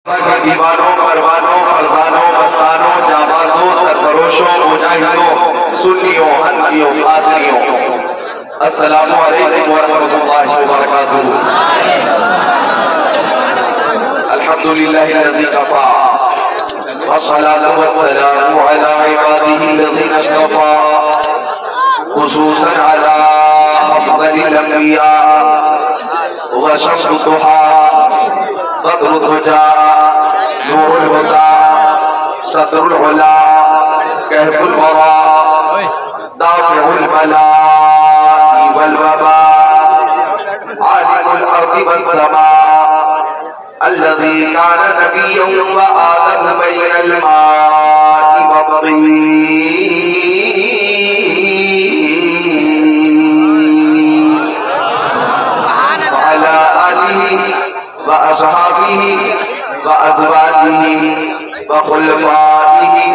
दीवानों, परवानों, फरजानों, मस्तानों, जाबाजों, सरफरोशों, मुजाहिदों, सुन्नियों, हनफियों, कादरियों, अस्सलामु अलैकुम व रहमतुल्लाहि व बरकातुहू। अल्हम्दुलिल्लाहिल्लज़ी कफ़ा वस्सलातु वस्सलामु अला इबादिहिल्लज़ीना इस्तफ़ा खुसूसन अला अफ़ज़लिल अंबिया व शम्सुद दुहा बदरुद दुजा नूरुल हुदा सदरुल उला कहफुल वरा दाफ़िउल बला'i वल वबा आलिमुल अर्दि वस समा अल्लज़ी कान नबिय्यन व आदम बैनल मा'i वत्तीन अला आलिहि व अस्हाबिहि व अज़वाजिहि व खुलफाइहि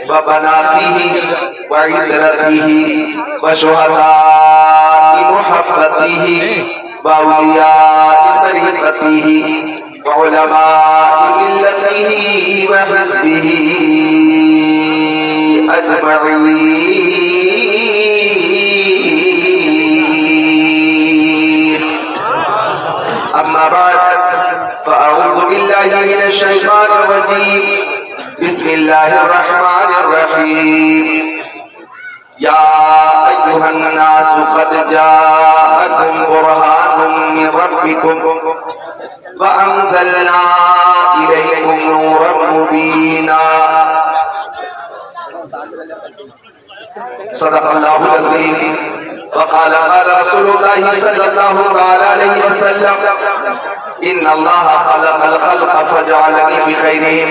व बनातिहि व इतरतिहि व शुहदा'i मुहब्बतिहि व औलिया'i तरीक़तिहि व उलमा'i मिल्लतिहि व हिज़्बिहि अजमईन। अम्मा बाद फ़अऊज़ु बिल्लाहि मिनश शैतानिर रजीम। बिस्मिल्लाहिर रहमानिर रहीम। या अय्युहन नासु क़द जाअकुम बुरहानुम मिन रब्बिकुम व अंज़लना इलैकुम नूरन मुबीना। सदक़ल्लाहुल अज़ीम। वक़ाल रसूलुल्लाहि सल्लल्लाहु अलैहि वसल्लम इन्नल्लाह ख़लक़ल ख़ल्क़ फ़जअलनी फ़ी ख़ैरिहिम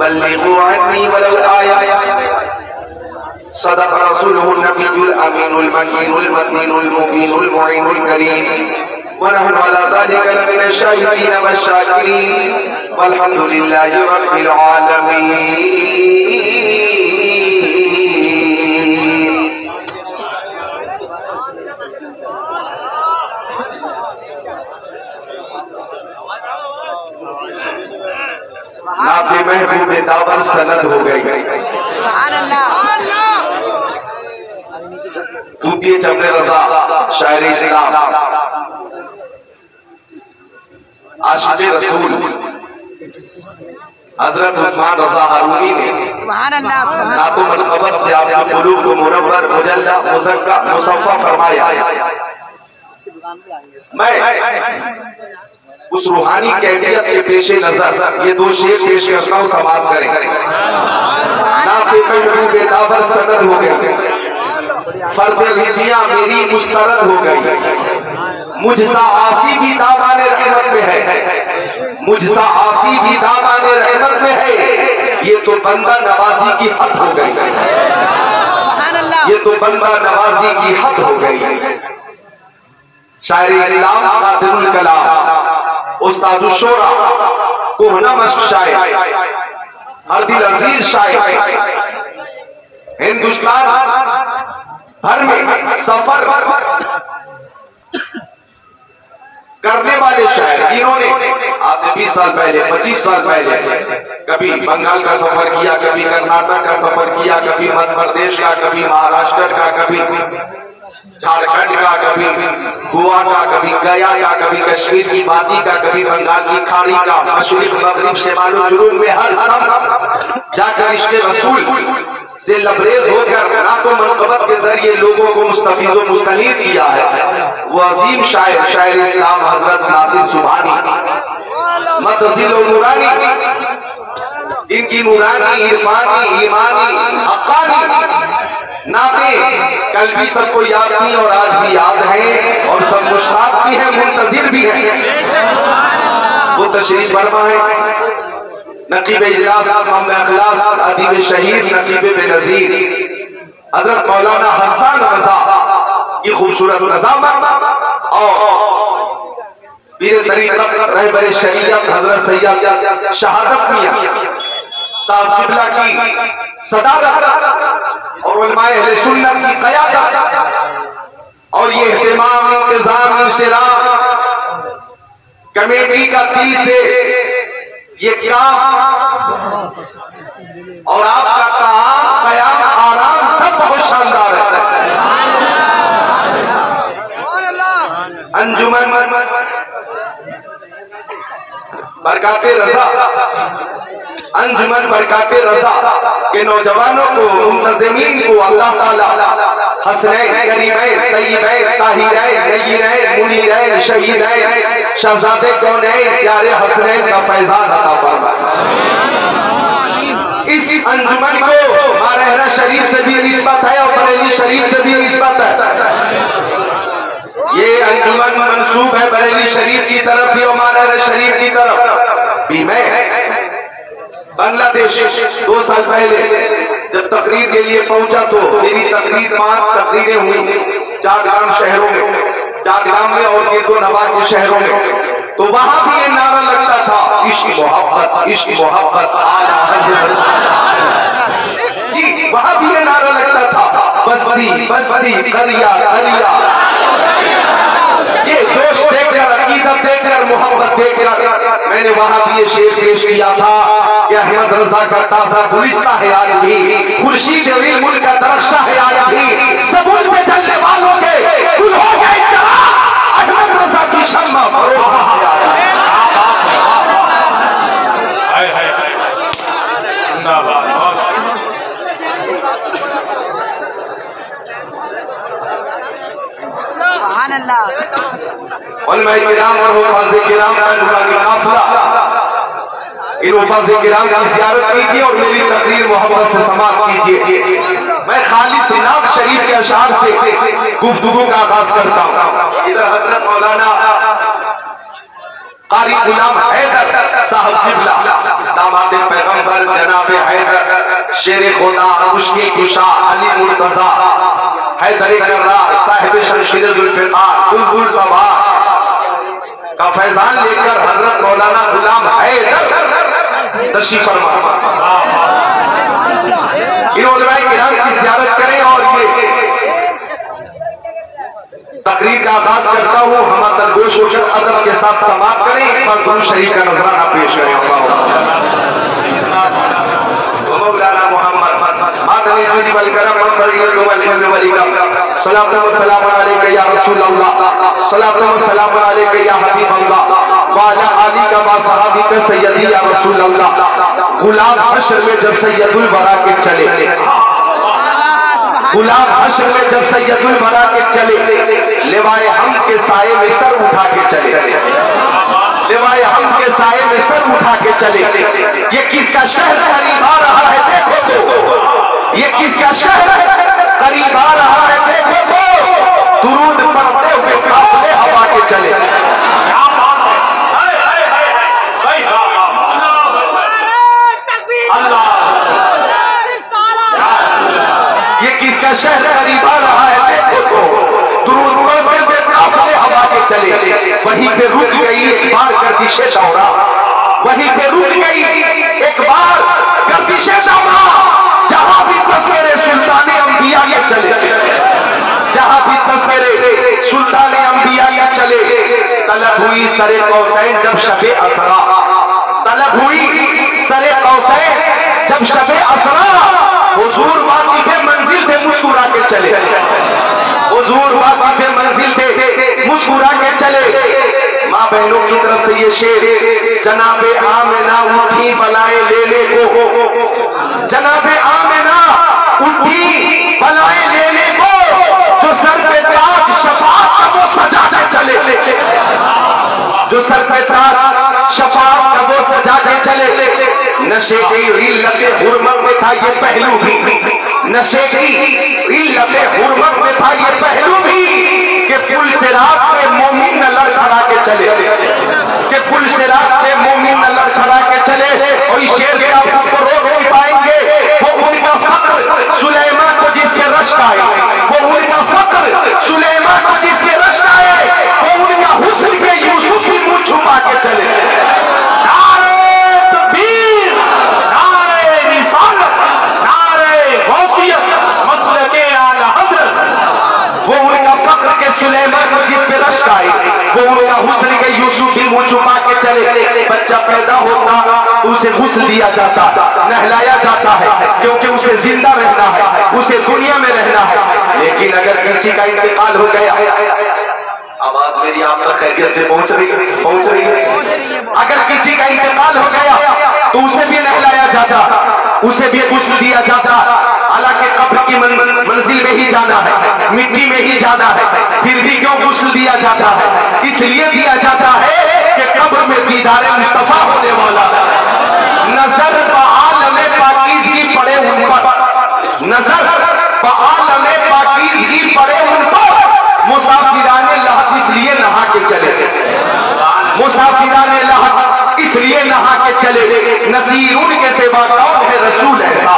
बल्लिगू अन्नी वलौ आया। सदक़ रसूलुहुन नबियुल अमीनुल मकीनुल मतीनुल मुबीनुल मुईनुल करीम व नहनु अला ज़ालिका लमिनश शाहिदीन वश्शाकिरीन वल्हम्दुलिल्लाहि रब्बिल आलमीन। नाते महबूब दावर सनद हो गई। तूतिए जमने रजा शायर इस्लाम आशिक़े रसूल हजरत उस्मान रजा हारूनी ने नातो मनक़बत से आपके क़ुलूब को मुनव्वर मुजल्ला मुज़क्का मुसफ़्फ़ा फरमाया। मैं उस रूहानी कैफियत के पेशे नजर ये दो शेर पेश करता हूँ, समाप्त करें। नाते महबूब दावर सनद हो गई, फर्द ग़िज़िया मेरी मुस्तरद हो गई। मुझसा आसी भी दामाने रहमत में है, मुझसा आसी भी दामाने रहमत में है। ये तो बंदा नवाजी की हद हो गई, ये तो बंदा नवाजी की हद हो गई। शायर इस्लाम कादिरुल कलाम उस्तादुश शोरा कोहना मश्क शायर हर दिल अजीज शायर हिंदुस्तान भर में सफर करने वाले शायर जिन्होंने आज से 20 साल पहले 25 साल पहले कभी बंगाल का सफर किया, कभी कर्नाटक का सफर किया, कभी मध्य प्रदेश का, कभी महाराष्ट्र का, कभी झारखंड का, कभी गोवा का, कभी गया का, कभी कश्मीर की वादी का, कभी बंगाल की खाड़ी का, मशरिक मगरिब शिमालो जुनूब में हर सब जाकर इश्क़े रसूल से लबरेज होकर नातो मनक़बत के जरिए लोगों को मुस्तफीज़ व मुस्तनीर किया है। वो अजीम शायर शायर इस्लाम हजरत नासिर सुभानी मतज़िल व नूरानी, इनकी नूरानी इरफानी ईमानी हक़ानी नाते कल भी सबको याद थी और आज भी याद है, और सब मुश्ताक़ भी है, मुंतज़िर भी है। वो तशरीफ फरमा है नकीब इजलास इमाम अखलास अदीब शहीद नकीब बेनज़ीर हजरत मौलाना हसन रजा की खूबसूरत नज़ामत और पीर तरीक़त रहबर शरीयत हजरत सैयद शहादत मियां साहब क़िबला की सदारत और उलमाए अहले सुन्नत की क़यादत और ये इहतिमाम इंतज़ाम इंशिराह कमेटी का दिल से ये काम और आपका काम क़याम आराम सब बहुत शानदार है। अंजुमन बरकाते रज़ा अंजुमन बरकाते रज़ा के नौजवानों को मुंतज़िमीन को अल्लाह ताला हसनैन करीमैन तय्यबैन ताहिरैन नय्यरैन मुनीरैन शहीदैन शहज़ादे कौनैन प्यारे हसनैन का फैज़ान अता फरमाए। इस अंजुमन को मारहरा शरीफ से भी निस्बत है और बरेली शरीफ से भी निस्बत है। ये अंजुमन मंसूब है बरेली शरीफ की तरफ भी और मारहरा शरीफ की तरफ भी। मैं बांग्लादेश 2 साल पहले जब तकरीर के लिए पहुंचा तो मेरी तकरीर 5 तकरीरें हुई 4 ग्राम शहरों में, 4 ग्राम में और गिरदो नवाज के शहरों में। तो वहां भी ये नारा लगता था इश्क मोहब्बत आला हज़रत जी। वहां भी ये नारा लगता था बस्ती बस्ती करिया करिया। ये जोश देखकर अकीदत देखकर मोहब्बत देखकर मैंने वहां भी ये शेर पेश किया था कि अहमद रजा का ताजा गुलिस्ता है आज भी, खुर्शीद इल्मुल का दरख्शा है आज भी, सबूत से चलने वालों के गुल हो गए चला, अहमद रजा की शम्मा फरोहा है आज। उलमाए किराम और हुफ़ाज़े किराम का नूरानी काफ़िला इन हुफ़ाज़े किराम की ज़ियारत कीजिए और मेरी तकरीर मोहब्बत से समाप्त कीजिए। मैं खालिस नात शरीफ के अशार से गुफ्तगू का आगाज करता हूँ। इधर हजरत मौलाना कारी गुलाम हैदर साहब क़िबला दामाद पैगंबर जनाब हैदर शेर खुदा मुश्किल कुशा अली मुर्तज़ा हैदर कर्रार साहिब शमशीर ज़ुल्फ़िकार बुलबुल सबा का फैजान लेकर हजरत मौलाना गुलाम हैदर तशरीफ फरमा इन उलमाए किराम की ज़ियारत करें और ये तकरीर का आगाज करता हूँ। हम दरगोश होकर अदब के साथ समाप्त करें। एक बार दुरूद शरीफ का नजराना पेश करें। मौलाना मोहम्मद मादनी जुदी वल करम वल फज़ल वल इकराम सलातो व सलाम अलैका या रसूल अल्लाह सलातो व सलाम अलैका या हबीब अल्लाह व अला आलिका व सहाबिका सय्यदी या रसूल अल्लाह। गुलाम हश्र में जब सैयदुल वरा के चले, गुलाम हश्र में जब सैयदुल वरा के चले, लिवाए हम के साए में सर उठा के चले, लिवाए हम के साए में सर उठा के चले। ये किसका शहर करीब आ रहा है देखो तो, ये किसका शहर करीब आ रहा है देखो तो, दुरूद पढ़ते हुए काफिले हवा के चले। ये किसका शहर करीब आ रहा है देखो तो, दुरूद पढ़ते हुए काफिले हवा के चले। वहीं पे रुक गई एक बार गर्दिशे दौरा, वहीं पे रुक गई एक बार गर्दिशे दौरा, जहां भी तस्वीरें सुल्तान अंबिया के चले, जहां भी तस्वीरें सुल्तान अंबिया के चले। तलब हुई सरे कौसैन जब शबे असरा, तलब हुई सरे कौसैन जब शबे असरा, हुजूर वाकिफ़े मंजिल थे मुस्कुरा के चले, हुजूर वाकिफ़े मंजिल थे मुस्कुरा के चले। माँ बहनों की तरफ से ये शेर, जनाबे आमिना उठी बलाए लेने को, जनाबे आमिना उठी बलाए लेने को, जो सर पे ताज शफाअत का वो सजा के चले, जो सर पे ताज शफाअत का वो सजा के चले। नशे की इल्लत हुर्मत में था ये पहलू भी, नशे की इल्लत हुर्मत में था ये पहलू भी, कि पुल से रात में मोमिन न लड़खड़ा के चले, कि पुल से रात में मोमिन न लड़खड़ा के चले। और उसे गुस्ल दिया जाता, नहलाया जाता है, क्योंकि उसे जिंदा रहना है, उसे दुनिया में रहना है। लेकिन अगर किसी का इंतकाल हो गया, आवाज मेरी आप तक खैरियत से पहुंच रही है। अगर किसी का इंतकाल हो गया तो उसे भी नहलाया जाता, उसे भी गुस्ल दिया जाता। हालांकि कब्र की मंजिल में ही जाना है, मिट्टी में ही जाना है, फिर भी क्यों गुस्ल दिया जाता है? इसलिए दिया जाता है कि कब्र में दीदारे मुस्तफा होने वाला है। नजर बआलमे पाकीज़गी पड़े उन पर, नजर बआलमे पाकीज़गी पड़े उन पर। मुसाफिराने लहद इसलिए नहा के चले, मुसाफिराने लहद इसलिए नहा के चले। नसीरुन के सिवा कौन है रसूल ऐसा,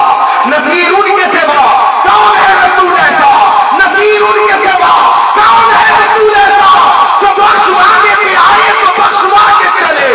नसीरुन के सिवा कौन है रसूल ऐसा, नसीरुन के सिवा कौन है रसूल ऐसा, जो बख्शवाने पे आए तो बख्शवा के चले,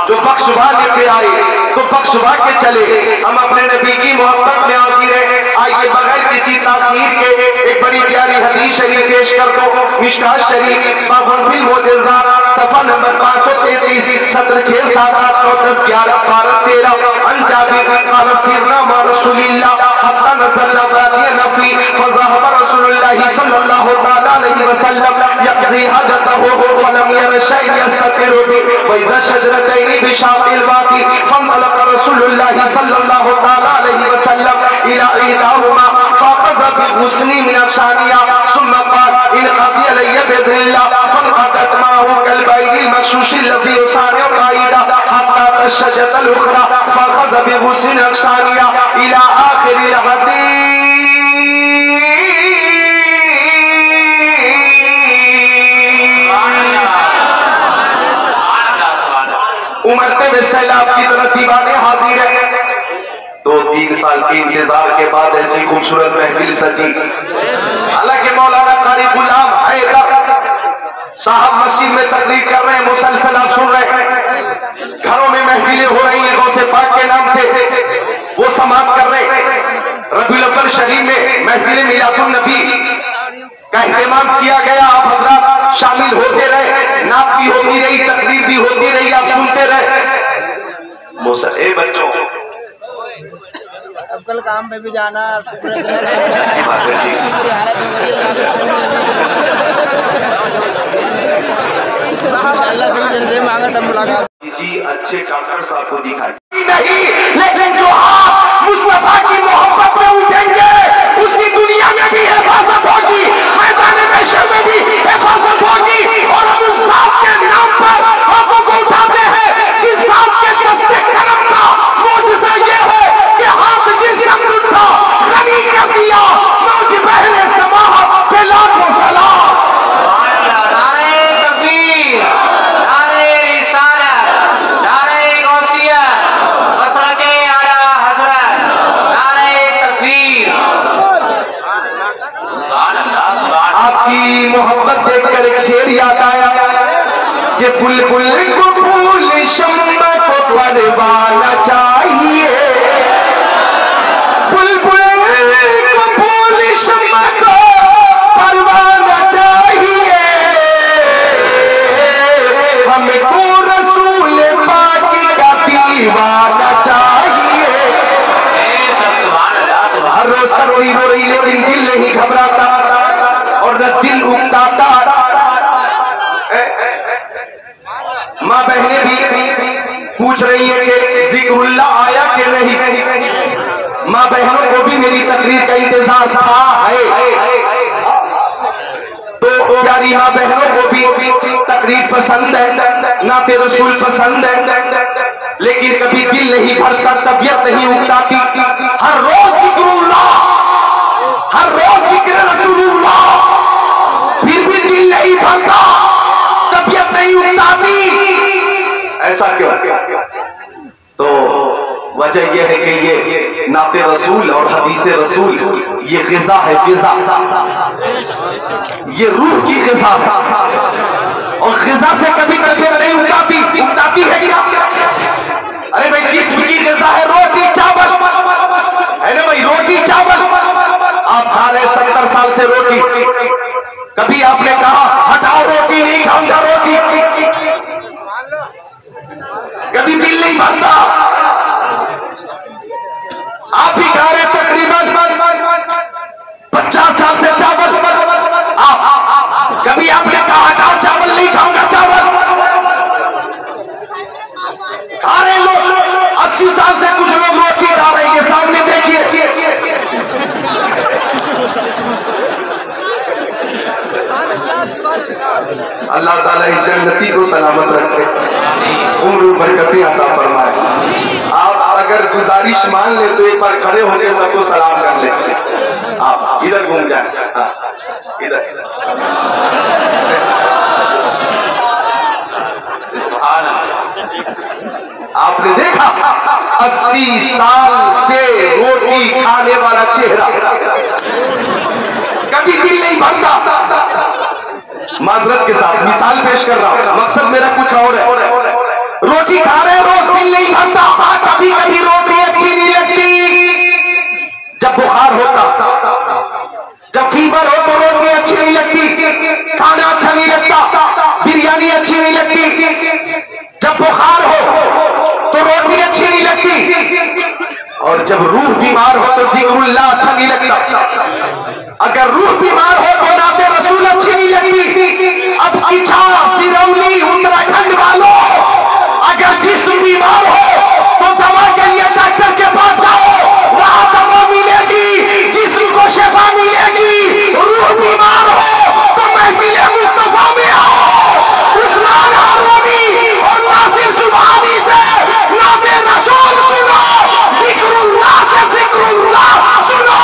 जो बख्शवाने पे आए तो बख्शवा के चले। हम अपने नबी की मोहब्बत में हाजिर हैं। आइए बगैर किसी ताख़ीर के एक बड़ी प्यारी हदीस शरीफ पेश कर दो। मिशकात शरीफ बाबुल फिल मोजेज़ात सफा नंबर 533 सत्र 6 7 8 9 10 11 12 13 अन जाबिर क़ाल सिरना मा रसूलिल्लाह हत्ता नज़लना वादिय नफ़ी फ़ज़हब रसूलुल्लाह सल्लल्लाहु अलैहि वसल्लम यक़ज़ी हाजतहु फ़लम यर शैअन यस्ततिरु बि व इज़ा शजरतैनि बिशातिल वादी फ़ंतलक़ रसूलुल्लाह सल्लल्लाहु अलैहि वसल्लम इला इहदाहुमा फ़अख़ज़ बिग़ुस्नि मिन अग़शानिया सुम्मा क़ाल इन क़दी अलैया बिइज़्निल्लाह फ़न्क़दत माहु कलबैनिल मग़शूशिल लज़ी युसानिउ क़ाइदा हत्ता तशज्जतल उख़रा फ़अख़ज़ बिग़ुस्नि अग़शानिया इला आख़िरिल हदीस। उमड़ते हुए सैलाब की तरह दीवाने हाजिर है। 2-3 साल के इंतजार के बाद ऐसी खूबसूरत महफिल सजी। हालांकि मौलाना कारी गुलाम हैदर साहब मस्जिद में तकरीर कर रहे हैं, मुसलसल आप सुन रहे हैं। घरों में महफिलें हो रही हैं गौसे पाक के नाम से, वो समाप्त कर रहे हैं। रबीउल अव्वल शरीफ में महफिल मिलादुन नबी का एहतमाम किया गया। आप हज़रात शामिल होते रहे, नात भी होती रही, तकरीर भी होती रही, आप सुनते रहे। ए बच्चों, अब कल काम पे भी जाना, जल्दी मांगा तब मुलाकात। किसी अच्छे डॉक्टर साहब को दिखाई नहीं, लेकिन जो आप मुस्तफा की मोहब्बत में उठेंगे उसकी दुनिया में भी हिफाजत होगी, मैदान महशर में भी हिफाजत होगी। और हम उस साहब के नाम पर हाथों को उठाते हैं जिस साहब के दस्ते करम का मौजज़ा ये है कि हाथ जिस शख्स उठा गनी कर दिया, मौज बहरे समाह पे लाखों सलाम। आपकी मोहब्बत देखकर एक शेर याद आया कि बुलबुल को फूल शम्मा को परवाना चाहिए, बुलबुल को फूल शम्मा को परवाना चाहिए, हमको रसूल पाक का दीवाना चाहिए। हर रोज रोई रो रही लेकिन दिल नहीं घबराता और न दिल उकताता। माँ बहनें भी पूछ रही है कि जिक्रुल्लाह आया कि नहीं। माँ बहनों को भी मेरी तकरीर का इंतजार था है, तो प्यारी माँ बहनों को भी तकरीर पसंद है, नाते रसूल पसंद है, लेकिन कभी दिल नहीं भरता, तबीयत नहीं उकताती। हर रोज जिक्रुल्लाह, हर रोज जिक्र रसूलुल्लाह, फिर भी दिल नहीं भरता, तबीयत नहीं उकताती। ऐसा क्यों? तो वजह यह है कि ये नाते रसूल और हदीसे रसूल ये ग़िज़ा है, ग़िज़ा ये रूह की ग़िज़ा है, और ग़िज़ा से कभी तबीयत नहीं उकताती। उकताती है क्या? अरे भाई, जिस्म की ग़िज़ा है रोटी चावल, है ना भाई, रोटी चावल। आप खा रहे 70 साल से रोटी, कभी आपने कहा हटाओ रोटी नहीं खाऊंगा रोटी? कभी दिल नहीं भरता। आप ही खा रहे तकरीबन 50 साल से चावल। कभी आपने कहा हटाओ चावल नहीं खाऊंगा, चावल खा रहे लोग। 80 साल से कुछ लोग रोटी खा रहे हैं, सामने देखिए। अल्लाह ताला इस जन्नती को सलामत रखे, उम्र बरकतें अता फरमाए। आप अगर गुजारिश मान ले तो एक बार खड़े होकर सबको सलाम कर ले। आप इधर घूम जाए, इधर। आपने देखा 80 साल से रोटी खाने वाला चेहरा, कभी दिल नहीं भरता। माजरत के साथ मिसाल पेश कर रहा हूं, मकसद मेरा कुछ और है। रोटी खा रहे रोज, दिल नहीं भरता। हाँ, कभी कभी रोटी अच्छी नहीं लगती। जब बुखार होता, जब फीवर हो तो रोटी अच्छी नहीं लगती, खाना अच्छा नहीं लगता, बिरयानी अच्छी नहीं लगती। जब बुखार हो तो रोटी अच्छी नहीं लगती, और जब रूह बीमार हो तो जिक्रुल्लाह अच्छा नहीं लगता। अगर रूह बीमार हो तो नाते रसूल अच्छी नहीं लगती। अब इच्छा सिरौली उत्तराखंड वालों, अगर जिस्म बीमार हो तो दवा के लिए डॉक्टर के पास जाओ, वहां दवा मिलेगी, जिस्म को शिफा मिलेगी। रूह बीमार हो तो महफिल मुस्तफा में आओ, उस्मान हारूनी और नासिर सुभानी से नाते रसूल सुनो, जिक्रुल्लाह से जिक्रुल्लाह सुनो,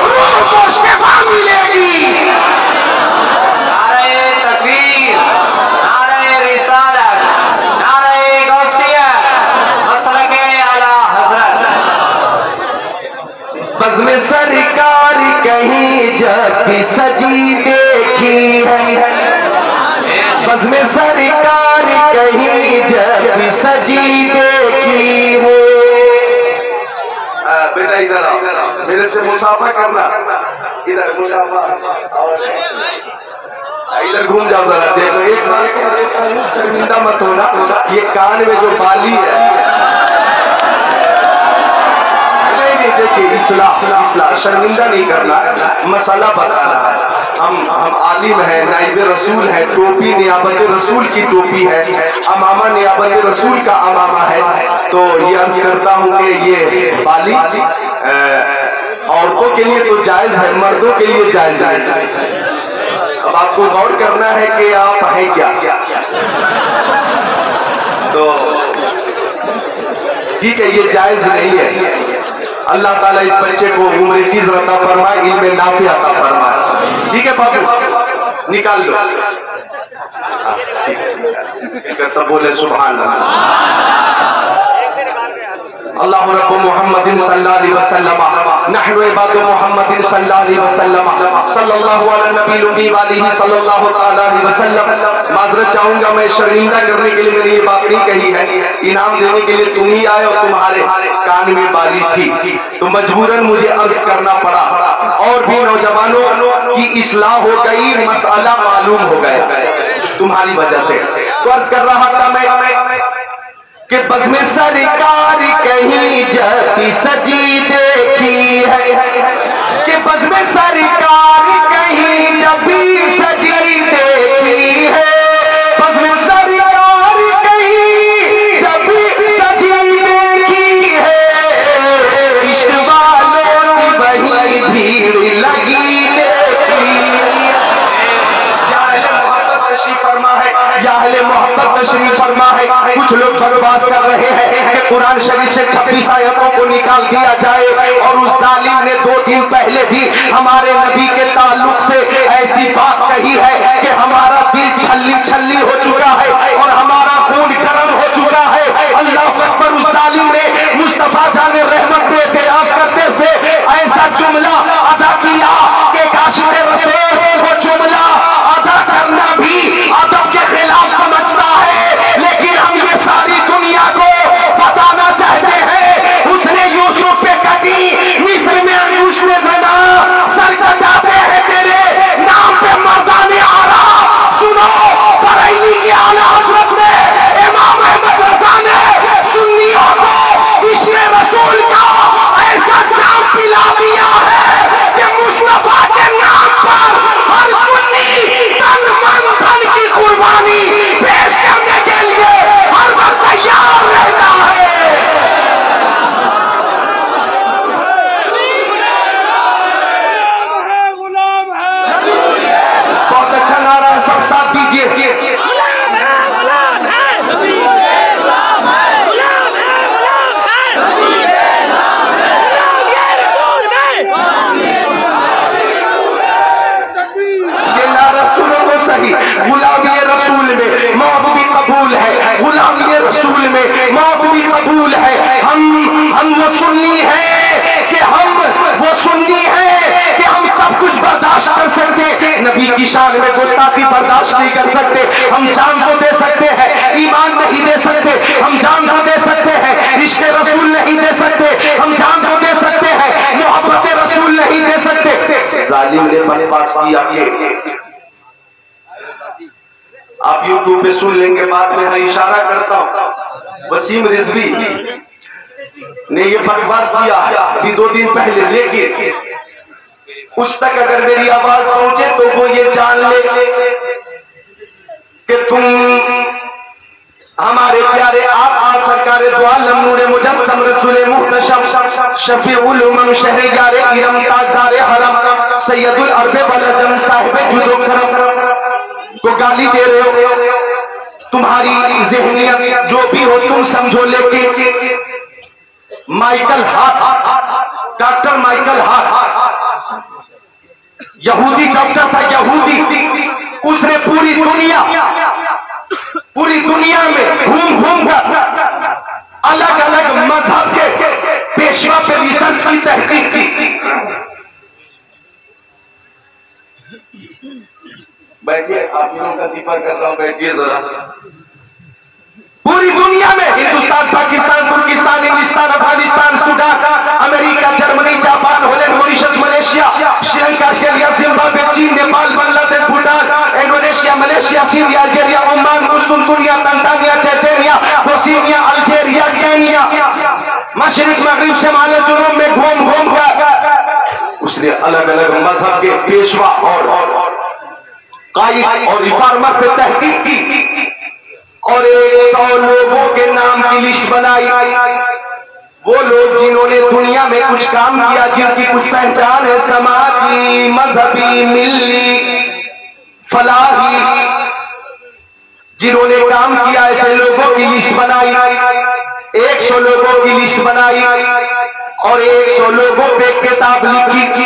रूह को शिफा मिलेगी। बज़्म सरकार कहीं जब भी सजी देखी है, बज़्म सरकार कहीं जब भी सजी देखी है। बेटा इधर आओ, मेरे से मुसाफा करना, इधर मुसाफा, इधर घूम जाओ जरा, देखो। एक बार शर्मिंदा मत होना, ये कान में जो बाली है, देखिए इस्लाह शर्मिंदा नहीं करना, मसला बताना है। हम आलिम है, नाइब रसूल है, टोपी नियाबत रसूल की टोपी है, अमामा नियाबत रसूल का अमामा है। तो ये अर्ज करता हूँ कि ये बाली औरतों के लिए तो जायज है, मर्दों के लिए जायज है। अब आपको गौर करना है कि आप हैं क्या। तो ठीक है, ये जायज नहीं है। अल्लाह ताला इस बच्चे को उम्र फीज अता फरमाए, इल्म नाफी अता फरमाए। ठीक है बाबू, निकाल लो। सब बोले सुभान अल्लाह। अल्लाहु रब्बु मुहम्मदिन सल्लल्लाहु अलैहि वसल्लम, नहनु इबादु मुहम्मदिन सल्लल्लाहु अलैहि वसल्लम, सल्लल्लाहु अला नबील उम्मी वालिही सल्लल्लाहु ताला अलैहि वसल्लम। माजरत चाहूंगा, मैं शर्मिंदा करने के लिए मैंने ये बात नहीं कही है। इनाम देने के लिए तुम ही आए और तुम्हारे कान में बाली थी, तो मजबूरन मुझे अर्ज करना पड़ा। और भी नौजवानों की इस्लाह हो गई, मसला मालूम हो गया तुम्हारी वजह से। तो अर्ज कर रहा था मैं कि बज़्म सरकार कहीं जब भी सजी देखी है, कि बज़्म सरकार कहीं जब भी सजी देखी है, बज़्म सरकार कहीं जब भी सजी देखी है, इश्क वालों की वही भीड़ लगी देखी। अहले मोहब्बत तशरीफ फरमा है। कुछ लोग बकवास कर रहे हैं कि कुरान शरीफ से 26 आयतों को निकाल दिया जाए, और उस जालिम ने 2 दिन पहले भी हमारे नबी के ताल्लुक से ऐसी बात कही है कि हमारा दिल छल्ली छल्ली हो चुका है और हमारा खून गर्म हो चुका है। अल्लाह अकबर। उस जालिम ने मुस्तफा जाने रहमत पे एतराज करते हुए ऐसा जुमला अदा किया कि काशिफ रसूल वो जुमला अदा करना भी अदब के खिलाफ समझता है, लेकिन हम ये सारी दुनिया को बताना चाहते हैं। उसने यूसुफ पे कटी, मिस्र में अंकुश ने जना, सर कटाते हैं तेरे नाम पे मर्दाने आ रहा। सुनो, बरेली की आला हज़रत ने, इमाम अहमद रज़ा ने, सुन्नी वो सुन्नी है कि हम वो सुन्नी है कि हम सब कुछ बर्दाश्त कर सकते, नबी की शान में गुस्ताखी बर्दाश्त नहीं कर सकते। हम जान तो दे सकते हैं, ईमान नहीं दे सकते, हम जान तो दे सकते हैं, रिश्ते रसूल नहीं दे सकते, हम जान तो दे सकते हैं, मोहब्बत रसूल नहीं दे सकते। जालिम ने बकवास किया कि आप यूट्यूब पे सुन लेंगे, बाद में मैं इशारा करता हूं, वसीम रिजवी ने ये बकवास किया अभी 2 दिन पहले, लेकिन उस तक अगर मेरी आवाज पहुंचे तो वो ये जान ले कि तुम हमारे प्यारे आप सरकार दो आलम नूरे मुजस्सम रसूल मुहतशम शफीउल उमम शहरियार इरम ताजदार हरम सैयदुल अरब वल अजम साहिब जुदो करम को गाली दे रहे हो। तुम्हारी ज़हनियत जो भी हो तुम समझो, लेकिन Michael Hart, doctor Michael Hart यहूदी डॉक्टर था, यहूदी, उसने पूरी दुनिया में घूम कर अलग अलग मजहब के पेशवा पे रिसर्च की, तहकीक की। बैठिए, आप लोगों का दीपक कर रहा हूं, बैठिए जरा। पूरी दुनिया में हिंदुस्तान, पाकिस्तान, तुर्किस्तान, इंग्लिस्तान, Afghanistan, Sudan, America, Germany, Japan, Holland, Mauritius, Malaysia, Sri Lanka, Australia, Zimbabwe, चीन, Nepal, Bangladesh, Bhutan, Indonesia, Malaysia, Syria, Algeria, Oman, कुस्तुनतुनिया, Tanzania, Chechnya, Bosnia, Algeria, Kenya, मशरिक मगरिब से माले जुनूब में घूम कर उसने अलग अलग मजहब के पेशवा और कायद और रिफॉर्मर पे तहकीक की और 100 लोगों के नाम की लिस्ट बनाई। वो लोग जिन्होंने दुनिया में कुछ काम किया, जिनकी कुछ पहचान है, समाजी, मजहबी, मिल्ली, फलाही, जिन्होंने काम किया, ऐसे लोगों की लिस्ट बनाई। 100 लोगों की लिस्ट बनाई और 100 लोगों पे किताब लिखी।